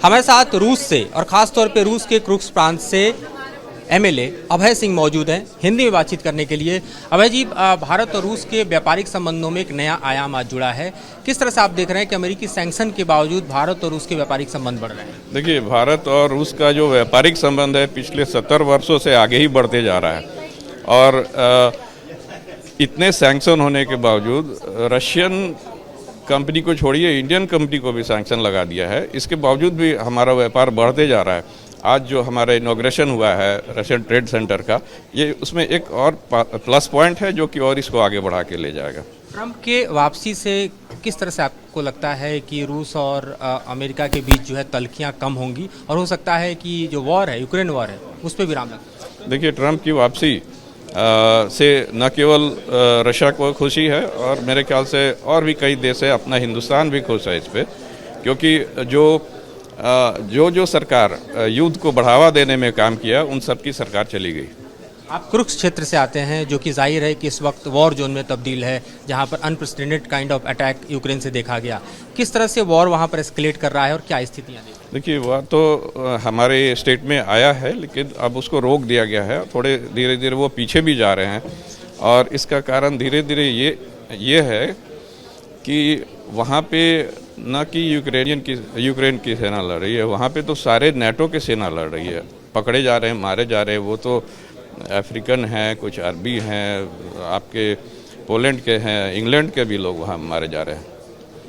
हमारे साथ रूस से और ख़ास तौर पे रूस के क्रुक्स प्रांत से एमएलए अभय सिंह मौजूद हैं हिंदी में बातचीत करने के लिए। अभय जी, भारत और रूस के व्यापारिक संबंधों में एक नया आयाम आज जुड़ा है। किस तरह से आप देख रहे हैं कि अमेरिकी सैंक्शन के बावजूद भारत और रूस के व्यापारिक संबंध बढ़ रहे हैं? देखिए, भारत और रूस का जो व्यापारिक संबंध है पिछले 70 वर्षों से आगे ही बढ़ते जा रहा है और इतने सैंक्शन होने के बावजूद रशियन कंपनी को छोड़िए, इंडियन कंपनी को भी सैंक्शन लगा दिया है। इसके बावजूद भी हमारा व्यापार बढ़ते जा रहा है। आज जो हमारा इनॉग्रेशन हुआ है रशियन ट्रेड सेंटर का, ये उसमें एक और प्लस पॉइंट है जो कि और इसको आगे बढ़ा के ले जाएगा। ट्रंप के वापसी से किस तरह से आपको लगता है कि रूस और अमेरिका के बीच जो है तल्खियाँ कम होंगी और हो सकता है कि जो वॉर है, यूक्रेन वॉर है, उस पर विराम लगे? देखिए, ट्रंप की वापसी से न केवल रशिया को खुशी है और मेरे ख्याल से और भी कई देश है, अपना हिंदुस्तान भी खुश है इस पे, क्योंकि जो सरकार युद्ध को बढ़ावा देने में काम किया उन सब की सरकार चली गई। आप क्रुक्स क्षेत्र से आते हैं जो कि जाहिर है कि इस वक्त वॉर जोन में तब्दील है, जहां पर unprecedented kind of attack Ukraine से देखा गया। किस तरह से वॉर वहां पर एस्केलेट कर रहा है और क्या स्थितियां देखते हैं? देखिए, वह तो हमारे स्टेट में आया है, लेकिन अब उसको रोक दिया गया है। थोड़े धीरे धीरे वो पीछे भी जा रहे हैं और इसका कारण धीरे धीरे ये है कि वहाँ पे न कि यूक्रेन की सेना लड़ रही है, वहाँ पे तो सारे नेटो के सेना लड़ रही है। पकड़े जा रहे हैं, मारे जा रहे हैं। वो तो अफ्रीकन हैं, कुछ अरबी हैं, आपके पोलैंड के हैं, इंग्लैंड के भी लोग वहाँ मारे जा रहे हैं।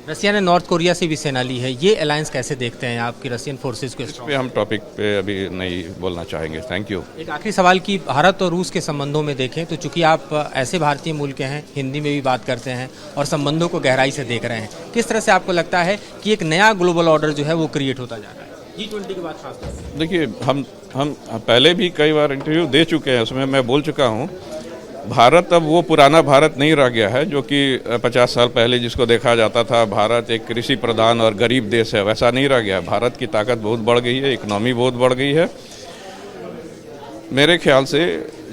रसिया ने नॉर्थ कोरिया से भी सेना ली है, ये अलायंस कैसे देखते हैं आपकी रशियन फोर्सेस को? इस पे हम टॉपिक पे अभी नहीं बोलना चाहेंगे। Thank you. एक आखिरी सवाल कि भारत और रूस के संबंधों में देखें तो चूंकि आप ऐसे भारतीय मूल के हैं, हिंदी में भी बात करते हैं और संबंधों को गहराई से देख रहे हैं, किस तरह से आपको लगता है कि एक नया ग्लोबल ऑर्डर जो है वो क्रिएट होता जा रहा है G20 के बाद खासतौर से? देखिए, हम पहले भी कई बार इंटरव्यू दे चुके हैं, उसमें मैं बोल चुका हूँ, भारत अब वो पुराना भारत नहीं रह गया है जो कि 50 साल पहले जिसको देखा जाता था भारत एक कृषि प्रधान और गरीब देश है, वैसा नहीं रह गया। भारत की ताकत बहुत बढ़ गई है, इकोनॉमी बहुत बढ़ गई है। मेरे ख्याल से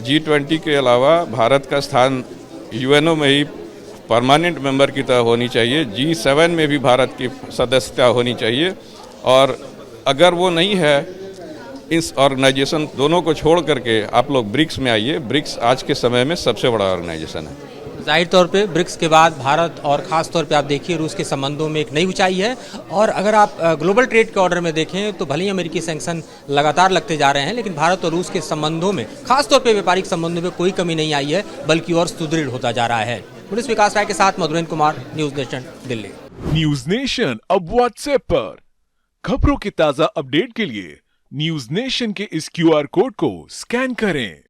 G20 के अलावा भारत का स्थान यूएनओ में ही परमानेंट मेंबर की तरह होनी चाहिए। G7 में भी भारत की सदस्यता होनी चाहिए और अगर वो नहीं है, इस ऑर्गेनाइजेशन दोनों को छोड़ करके आप लोग ब्रिक्स में आइए। ब्रिक्स आज के समय में सबसे बड़ा ऑर्गेनाइजेशन है। जाहिर तौर पे ब्रिक्स के बाद भारत और ख़ास तौर पे आप देखिए रूस के संबंधों में एक नई ऊंचाई है। और अगर आप ग्लोबल ट्रेड के ऑर्डर में देखें तो भले ही अमेरिकी सैंक्शन लगातार लगते जा रहे हैं, लेकिन भारत और रूस के संबंधों में खास तौर पे व्यापारिक संबंधों में कोई कमी नहीं आई है, बल्कि और सुदृढ़ होता जा रहा है। पुलिस विकास राय के साथ Madhurendra Kumar, news nation, Delhi. News nation अब व्हाट्सएप पर खबरों के ताज़ा अपडेट के लिए न्यूज़ नेशन के इस QR कोड को स्कैन करें।